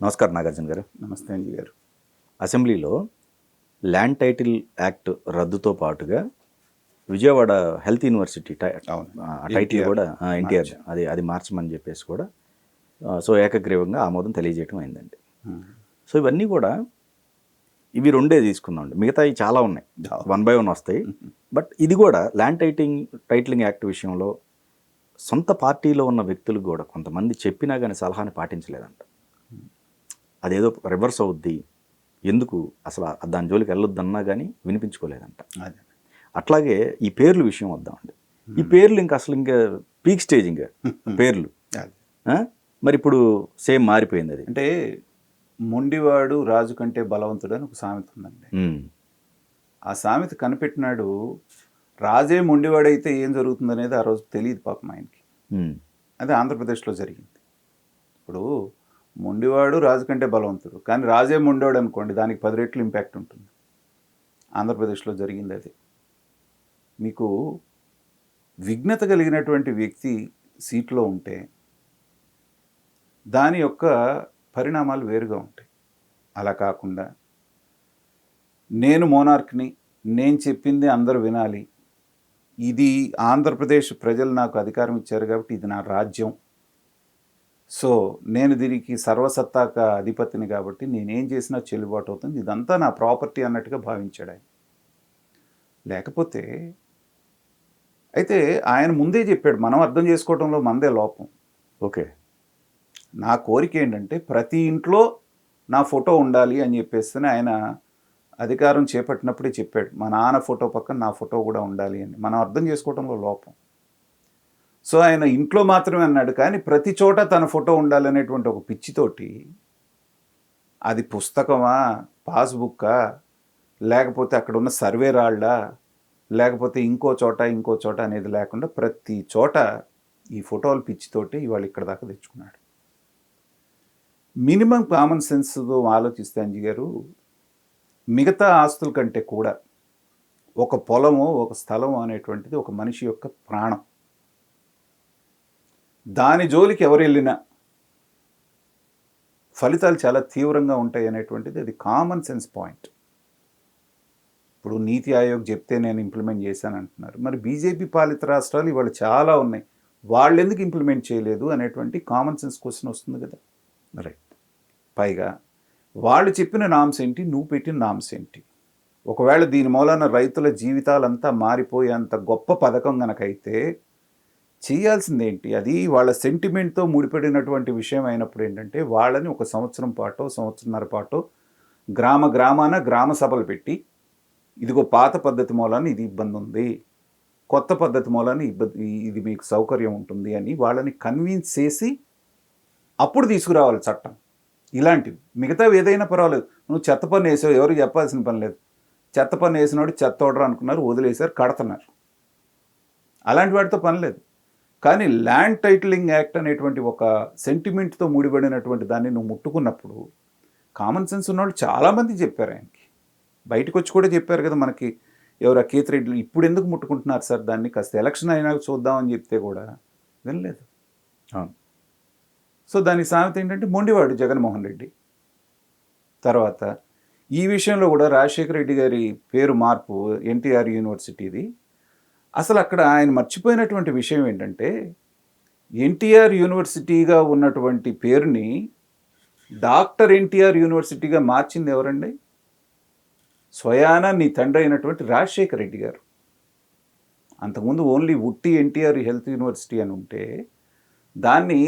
నమస్కారం నాగార్జున గారు. నమస్తే అంజీ గారు. అసెంబ్లీలో ల్యాండ్ టైటిల్ యాక్ట్ రద్దుతో పాటుగా విజయవాడ హెల్త్ యూనివర్సిటీ టైటిల్ కూడా ఎన్టీఆర్ అది మార్చమని చెప్పేసి కూడా సో ఏకగ్రీవంగా ఆమోదం తెలియజేయడం అయిందండి. సో ఇవన్నీ కూడా ఇవి రెండే తీసుకుందామండి, మిగతావి చాలా ఉన్నాయి, 1 by 1 వస్తాయి. బట్ ఇది కూడా ల్యాండ్ టైటిలింగ్ యాక్ట్ విషయంలో సొంత పార్టీలో ఉన్న వ్యక్తులు కూడా కొంతమంది చెప్పినా కానీ సలహాని పాటించలేదంట. అదేదో రివర్స్ అవుద్ది, ఎందుకు అసలు దాని జోలికి వెళ్ళొద్దన్నా కానీ వినిపించుకోలేదంట. అట్లాగే ఈ పేర్లు విషయం వద్దామండి. ఈ పేర్లు ఇంకా అసలు ఇంకా పీక్ స్టేజ్ ఇంకా పేర్లు మరి ఇప్పుడు సేమ్ మారిపోయింది. అది అంటే మొండివాడు రాజు కంటే బలవంతుడు అని ఒక సామెత ఉందండి. ఆ సామెత కనిపెట్టినాడు. రాజే మొండివాడైతే ఏం జరుగుతుంది అనేది ఆ రోజు తెలియదు పాపం ఆయనకి. అది ఆంధ్రప్రదేశ్లో జరిగింది. ఇప్పుడు మొండివాడు రాజు కంటే బలవంతుడు, కానీ రాజే మొండివాడు అనుకోండి, దానికి 10 రెట్లు ఇంపాక్ట్ ఉంటుంది. ఆంధ్రప్రదేశ్లో జరిగింది అది. మీకు విఘ్నత కలిగినటువంటి వ్యక్తి సీట్లో ఉంటే దాని యొక్క పరిణామాలు వేరుగా ఉంటాయి. అలా కాకుండా నేను మోనార్క్ని, నేను చెప్పింది అందరూ వినాలి, ఇది ఆంధ్రప్రదేశ్ ప్రజలు నాకు అధికారం ఇచ్చారు కాబట్టి ఇది నా రాజ్యం, సో నేను దీనికి సర్వసత్తాక అధిపతిని కాబట్టి నేనేం చేసినా చెల్లుబాటు అవుతుంది, ఇదంతా నా ప్రాపర్టీ అన్నట్టుగా భావించాడు ఆయన. లేకపోతే అయితే ఆయన ముందే చెప్పాడు, మనం అర్థం చేసుకోవడంలో మనదే లోపం. ఓకే, నా కోరిక ఏంటంటే ప్రతి ఇంట్లో నా ఫోటో ఉండాలి అని చెప్పేస్తేనే ఆయన అధికారం చేపట్టినప్పుడే చెప్పాడు, మా నాన్న ఫోటో పక్కన నా ఫోటో కూడా ఉండాలి అని. మనం అర్థం చేసుకోవడంలో లోపం. సో ఆయన ఇంట్లో మాత్రమే అన్నాడు, కానీ ప్రతి చోట తన ఫోటో ఉండాలనేటువంటి ఒక పిచ్చితోటి, అది పుస్తకమా, పాస్బుక్కా, లేకపోతే అక్కడ ఉన్న సర్వే రాళ్ళా, లేకపోతే ఇంకో చోట అనేది లేకుండా ప్రతి చోట ఈ ఫోటోలు పిచ్చితోటి ఇవాళ ఇక్కడ దాకా తెచ్చుకున్నాడు. మినిమం కామన్ సెన్స్తో ఆలోచిస్తే అంజీ గారు, మిగతా ఆస్తుల కంటే కూడా ఒక పొలము, ఒక స్థలము అనేటువంటిది ఒక మనిషి యొక్క ప్రాణం. దాని జోలికి ఎవరు వెళ్ళినా ఫలితాలు చాలా తీవ్రంగా ఉంటాయి అనేటువంటిది అది కామన్ సెన్స్ పాయింట్. ఇప్పుడు నీతి ఆయోగ్ చెప్తే నేను ఇంప్లిమెంట్ చేశాను అంటున్నారు, మరి బీజేపీ పాలిత రాష్ట్రాలు ఇవాళ చాలా ఉన్నాయి, వాళ్ళు ఎందుకు ఇంప్లిమెంట్ చేయలేదు అనేటువంటి కామన్ సెన్స్ క్వశ్చన్ వస్తుంది కదా. రైట్. పైగా వాళ్ళు చెప్పిన నామ్స్ ఏంటి, నువ్వు పెట్టిన నామ్స్ ఏంటి? ఒకవేళ దీని మూలాన రైతుల జీవితాలంతా మారిపోయేంత గొప్ప పథకం కనుకైతే చేయాల్సింది ఏంటి? అది వాళ్ళ సెంటిమెంట్తో ముడిపడినటువంటి విషయం అయినప్పుడు ఏంటంటే వాళ్ళని ఒక సంవత్సరన్నర పాటు గ్రామాన గ్రామ సభలు పెట్టి, ఇదిగో పాత పద్ధతి మూలాన ఇది ఇబ్బంది ఉంది, కొత్త పద్ధతి మూలాన ఇది మీకు సౌకర్యం ఉంటుంది అని వాళ్ళని కన్విన్స్ చేసి అప్పుడు తీసుకురావాలి చట్టం. ఇలాంటివి మిగతావి ఏదైనా పర్వాలేదు, నువ్వు చెత్త పన్ను వేసావు, ఎవరికి చెప్పాల్సిన పని లేదు. చెత్త పన్ను వేసినోడు చెత్త ఓడరు అనుకున్నారు, వదిలేశారు, కడుతున్నారు. అలాంటి వాటితో పని లేదు. కానీ ల్యాండ్ టైటిలింగ్ యాక్ట్ అనేటువంటి ఒక సెంటిమెంట్తో ముడిపడినటువంటి దాన్ని నువ్వు ముట్టుకున్నప్పుడు కామన్ సెన్స్ ఉన్నవాళ్ళు చాలామంది చెప్పారు ఆయనకి, బయటకు వచ్చి కూడా చెప్పారు కదా మనకి. ఎవరు కేతిరెడ్డి, ఇప్పుడు ఎందుకు ముట్టుకుంటున్నారు సార్ దాన్ని, కాస్త ఎలక్షన్ అయినా చూద్దామని చెప్తే కూడా వినలేదు. సో దానికి సామెత ఏంటంటే మొండివాడు జగన్మోహన్ రెడ్డి. తర్వాత ఈ విషయంలో కూడా రాజశేఖర రెడ్డి గారి పేరు మార్పు, ఎన్టీఆర్ యూనివర్సిటీది. అసలు అక్కడ ఆయన మర్చిపోయినటువంటి విషయం ఏంటంటే ఎన్టీఆర్ యూనివర్సిటీగా ఉన్నటువంటి పేరుని డాక్టర్ ఎన్టీఆర్ యూనివర్సిటీగా మార్చింది ఎవరండి? స్వయానా నీ తండ్రి అయినటువంటి రాజశేఖర రెడ్డి గారు. అంతకుముందు ఓన్లీ ఉట్టి ఎన్టీఆర్ హెల్త్ యూనివర్సిటీ అని ఉంటే దాన్ని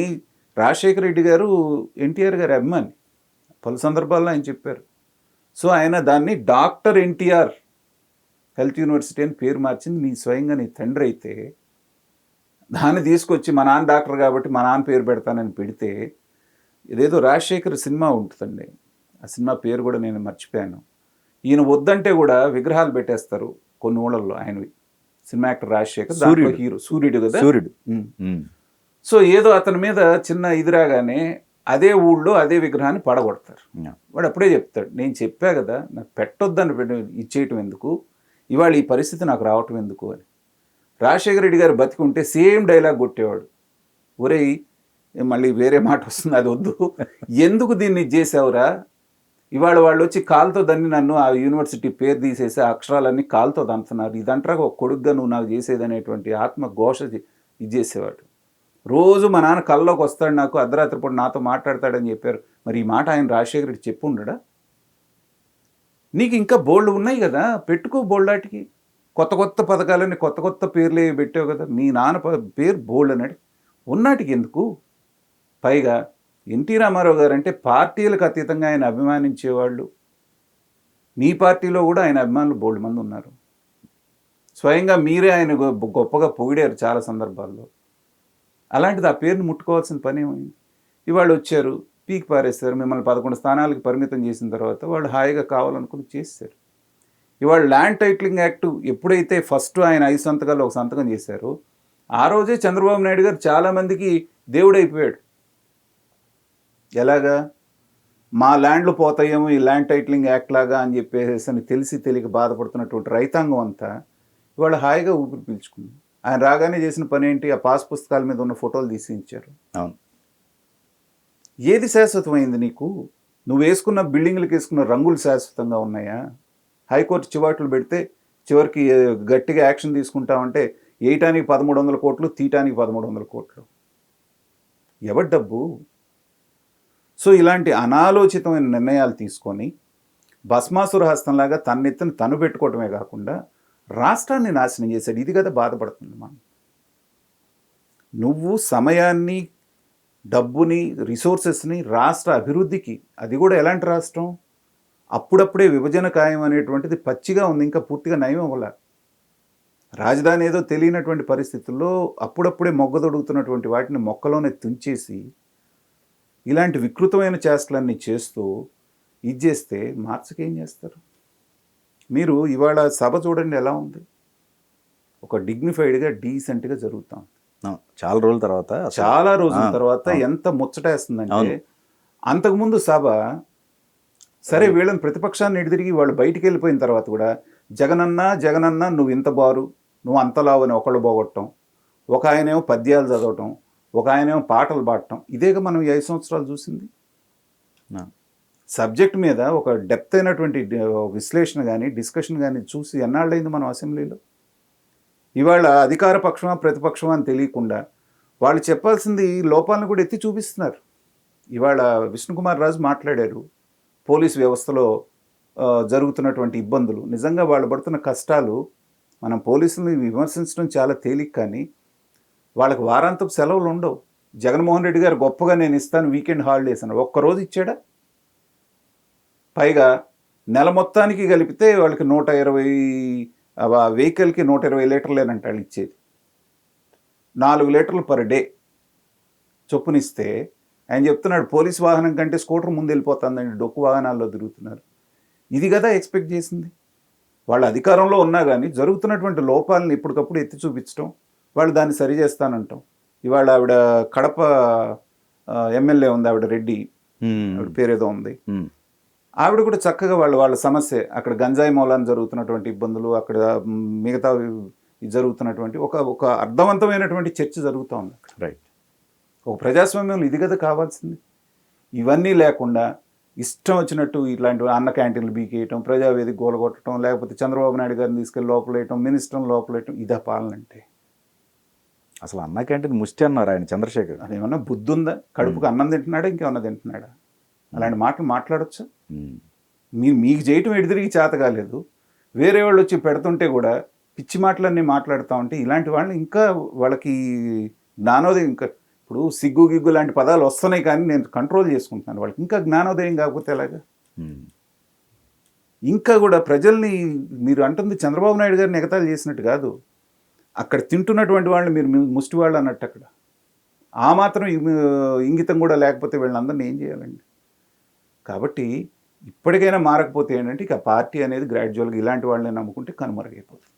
రాజశేఖర రెడ్డి గారు ఎన్టీఆర్ గారి అభిమాని, పలు సందర్భాల్లో ఆయన చెప్పారు. సో ఆయన దాన్ని డాక్టర్ ఎన్టీఆర్ హెల్త్ యూనివర్సిటీ అని పేరు మార్చింది నీ స్వయంగా నీ తండ్రి అయితే, దాన్ని తీసుకొచ్చి మా నాన్న డాక్టర్ కాబట్టి మా నాన్న పేరు పెడతానని పెడితే, ఇదేదో రాజశేఖర్ సినిమా ఉంటుందండి, ఆ సినిమా పేరు కూడా నేను మర్చిపోయాను. ఈయన వద్దంటే కూడా విగ్రహాలు పెట్టేస్తారు కొన్ని ఊళ్ళల్లో ఆయనవి. సినిమా యాక్టర్ రాజశేఖర్, దాంట్లో హీరో సూర్యుడు కదా, సూర్యుడు. సో ఏదో అతని మీద చిన్న ఇది రాగానే అదే ఊళ్ళో అదే విగ్రహాన్ని పడగొడతారు. వాడు అప్పుడే చెప్తాడు, నేను చెప్పా కదా నాకు పెట్టొద్దని ఇచ్చేయటం ఎందుకు, ఇవాళ ఈ పరిస్థితి నాకు రావటం ఎందుకు అని. రాజశేఖర రెడ్డి గారు బతికుంటే సేమ్ డైలాగ్ కొట్టేవాడు, ఒరేయ్ మళ్ళీ వేరే మాట వస్తుంది, అది వద్దు. ఎందుకు దీన్ని ఇది చేసావురా? ఇవాళ వాళ్ళు వచ్చి కాలుతో దాన్ని నన్ను ఆ యూనివర్సిటీ పేరు తీసేసి ఆ అక్షరాలన్నీ కాలుతో దంతున్నారు. ఇదంటారా ఒక కొడుగ్గా నువ్వు నాకు చేసేది అనేటువంటి ఆత్మ ఘోష ఇది చేసేవాడు. రోజు మా నాన్న కల్లోకి వస్తాడు, నాకు అర్ధరాత్రి పూట నాతో మాట్లాడతాడని చెప్పారు. మరి ఈ మాట ఆయన రాజశేఖర్ రెడ్డి చెప్పు ఉండడా? నీకు ఇంకా బోల్డ్ ఉన్నాయి కదా, పెట్టుకో బోల్డాటికి. కొత్త కొత్త పథకాలని కొత్త కొత్త పేర్లు పెట్టావు కదా. మీ నాన్న పేరు బోల్డ్ అన్నాడు, ఉన్నాటికి ఎందుకు? పైగా ఎన్టీ రామారావు గారు అంటే పార్టీలకు అతీతంగా ఆయన అభిమానించేవాళ్ళు. మీ పార్టీలో కూడా ఆయన అభిమానులు బోల్డ్ మంది ఉన్నారు. స్వయంగా మీరే ఆయన గొప్పగా పొగిడారు చాలా సందర్భాల్లో. అలాంటిది ఆ పేరుని ముట్టుకోవాల్సిన పని ఏమైంది? ఇవాళ వచ్చారు, పీకి పారేస్తారు. మిమ్మల్ని 11 స్థానాలకు పరిమితం చేసిన తర్వాత వాళ్ళు హాయిగా కావాలనుకుని చేస్తారు. ఇవాళ ల్యాండ్ టైటిలింగ్ యాక్ట్ ఎప్పుడైతే ఫస్ట్ ఆయన 5 సంతకాలు ఒక సంతకం చేశారో ఆ రోజే చంద్రబాబు నాయుడు గారు చాలామందికి దేవుడైపోయాడు. ఎలాగా? మా ల్యాండ్లు పోతాయేమో ఈ ల్యాండ్ టైటిలింగ్ యాక్ట్ లాగా అని చెప్పేసి అని తెలిసి తెలియక బాధపడుతున్నటువంటి రైతాంగం అంతా ఇవాళ హాయిగా ఊపిరి పీల్చుకుంది. ఆయన రాగానే చేసిన పని ఏంటి? ఆ పాస్ పుస్తకాల మీద ఉన్న ఫోటోలు తీసి ఇచ్చారు. అవును. ఏది శాశ్వతమైంది నీకు? నువ్వు వేసుకున్న బిల్డింగ్లకు వేసుకున్న రంగులు శాశ్వతంగా ఉన్నాయా? హైకోర్టు చివాట్లు పెడితే చివరికి గట్టిగా యాక్షన్ తీసుకుంటామంటే వేయటానికి 1300 కోట్లు, తీయటానికి 1300 కోట్లు. ఎవరి డబ్బు? సో ఇలాంటి అనాలోచితమైన నిర్ణయాలు తీసుకొని భస్మాసుర హస్తంలాగా తన్నెత్తిన తను పెట్టుకోవటమే కాకుండా రాష్ట్రాన్ని నాశనం చేశాడు. ఇది కదా బాధపడుతుంది మనం. నువ్వు సమయాన్ని, డబ్బుని, రిసోర్సెస్ని రాష్ట్ర అభివృద్ధికి, అది కూడా ఎలాంటి రాష్ట్రం? అప్పుడప్పుడే విభజన ఖాయం అనేటువంటిది పచ్చిగా ఉంది, ఇంకా పూర్తిగా నయం అవ్వలే. రాజధాని ఏదో తెలియనటువంటి పరిస్థితుల్లో అప్పుడప్పుడే మొగ్గదొడుగుతున్నటువంటి వాటిని మొక్కలోనే తుంచేసి ఇలాంటి వికృతమైన చేష్టలన్నీ చేస్తూ ఇది చేస్తే మార్చకేం చేస్తారు? మీరు ఇవాళ సభ చూడండి ఎలా ఉంది. ఒక డిగ్నిఫైడ్గా, డీసెంట్గా జరుగుతాం. చాలా రోజుల తర్వాత, చాలా రోజుల తర్వాత ఎంత ముచ్చటేస్తుందంటే, అంతకుముందు సభ సరే వీళ్ళని ప్రతిపక్షాన్ని ఎడిదిరిగి వాళ్ళు బయటికి వెళ్ళిపోయిన తర్వాత కూడా జగనన్న నువ్వు ఇంత బారు, నువ్వు అంతలావు అని ఒకళ్ళు పోగొట్టడం, ఒక ఆయనేమో పద్యాలు చదవటం, ఒక ఆయనేమో పాటలు పాడటం, ఇదేగా మనం 5 సంవత్సరాలు చూసింది. సబ్జెక్ట్ మీద ఒక డెప్త్ అయినటువంటి విశ్లేషణ కానీ డిస్కషన్ కానీ చూసి ఎన్నాళ్ళైంది మనం అసెంబ్లీలో? ఇవాళ అధికార పక్షమా ప్రతిపక్షమా అని తెలియకుండా వాళ్ళు చెప్పాల్సింది లోపాలను కూడా ఎత్తి చూపిస్తున్నారు. ఇవాళ విష్ణుకుమార్ రాజు మాట్లాడారు పోలీస్ వ్యవస్థలో జరుగుతున్నటువంటి ఇబ్బందులు. నిజంగా వాళ్ళు పడుతున్న కష్టాలు మనం పోలీసుల్ని విమర్శించడం చాలా తేలిక, కానీ వాళ్ళకి వారాంతపు సెలవులు ఉండవు. జగన్మోహన్ రెడ్డి గారు గొప్పగా నేను ఇస్తాను వీకెండ్ హాలిడేస్ అని ఒక్కరోజు ఇచ్చాడా? పైగా నెల మొత్తానికి కలిపితే వాళ్ళకి 120 వెహికల్కి 120 లీటర్లేనంట వాళ్ళు ఇచ్చేది. 4 లీటర్లు పర్ డే చొప్పునిస్తే ఆయన చెప్తున్నాడు పోలీస్ వాహనం కంటే స్కూటర్ ముందు వెళ్ళిపోతుందండి, డొక్కు వాహనాల్లో తిరుగుతున్నారు. ఇది కదా ఎక్స్పెక్ట్ చేసింది. వాళ్ళ అధికారంలో ఉన్నా కానీ జరుగుతున్నటువంటి లోపాలను ఎప్పటికప్పుడు ఎత్తి చూపించడం, వాళ్ళు దాన్ని సరి చేస్తానంటాం. ఇవాళ ఆవిడ కడప ఎమ్మెల్యే ఉంది, ఆవిడ రెడ్డి, ఆవిడ పేరేదో ఉంది, ఆవిడ కూడా చక్కగా వాళ్ళ సమస్య అక్కడ గంజాయి మూలాన్ని జరుగుతున్నటువంటి ఇబ్బందులు, అక్కడ మిగతా జరుగుతున్నటువంటి ఒక అర్థవంతమైనటువంటి చర్చ జరుగుతూ ఉంది. రైట్. ఒక ప్రజాస్వామ్యంలో ఇది కదా కావాల్సింది. ఇవన్నీ లేకుండా ఇష్టం వచ్చినట్టు ఇట్లాంటి అన్న క్యాంటీన్లు బీకేయటం, ప్రజావేదిక గోలగొట్టడం, లేకపోతే చంద్రబాబు నాయుడు గారిని తీసుకెళ్ళి లోపలేయటం, మినిస్టర్ని లోపలేయటం, ఇదా పాలన అంటే? అసలు అన్న క్యాంటీన్ ముష్టి అన్నారు ఆయన చంద్రశేఖర్. అదేమన్నా బుద్ధి ఉందా? కడుపుకు అన్నం తింటున్నాడా, ఇంకేమన్నా తింటున్నాడా? అలాంటి మాటలు మాట్లాడొచ్చా? మీకు చేయటం ఎడిదిరిగి చేత కాలేదు, వేరే వాళ్ళు వచ్చి పెడుతుంటే కూడా పిచ్చి మాటలన్నీ మాట్లాడుతూ ఉంటే ఇలాంటి వాళ్ళని ఇంకా వాళ్ళకి జ్ఞానోదయం, ఇంకా ఇప్పుడు సిగ్గు గిగ్గు లాంటి పదాలు వస్తున్నాయి కానీ నేను కంట్రోల్ చేసుకుంటున్నాను, వాళ్ళకి ఇంకా జ్ఞానోదయం కాకపోతే ఎలాగా? ఇంకా కూడా ప్రజల్ని మీరు అంటుంది చంద్రబాబు నాయుడు గారిని ఎగతాళి చేసినట్టు కాదు, అక్కడ తింటున్నటువంటి వాళ్ళని మీరు ముష్టి వాళ్ళు అన్నట్టు. అక్కడ ఆ మాత్రం ఇంగితం కూడా లేకపోతే వీళ్ళందరినీ ఏం చేయాలండి? కాబట్టి ఇప్పటికైనా మారకపోతే ఏంటంటే ఇక పార్టీ అనేది గ్రాడ్యువల్గా ఇలాంటి వాళ్ళని నమ్ముకుంటే కనుమరుగైపోతుంది.